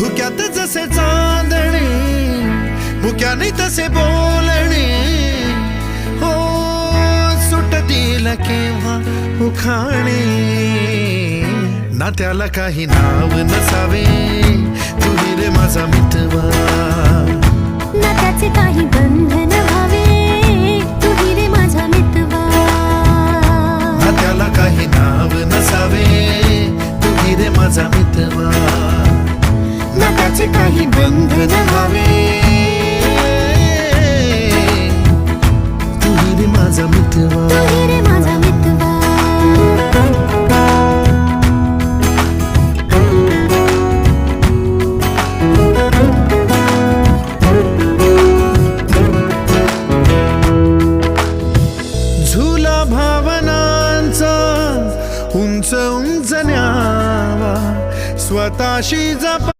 धुक्यात जसे चांदणे, मुक्याने तसे बोलणे, हो सुटतील केव्हा उखाणे. ना त्याला काही नाव नसावे, तू रे माझा मितवा. ना त्याचे काही बंधन व्हावे, तू रे माझा मितवा. ना त्याला काही नाव नसावे, तू रे माझा मितवा. ना त्याचे काही बंधन व्हावे, तू रे माझा मितवा. तू रे माझा मितवा. झुला भावनांचा उंच उंच न्यावा, स्वतःशी जपा.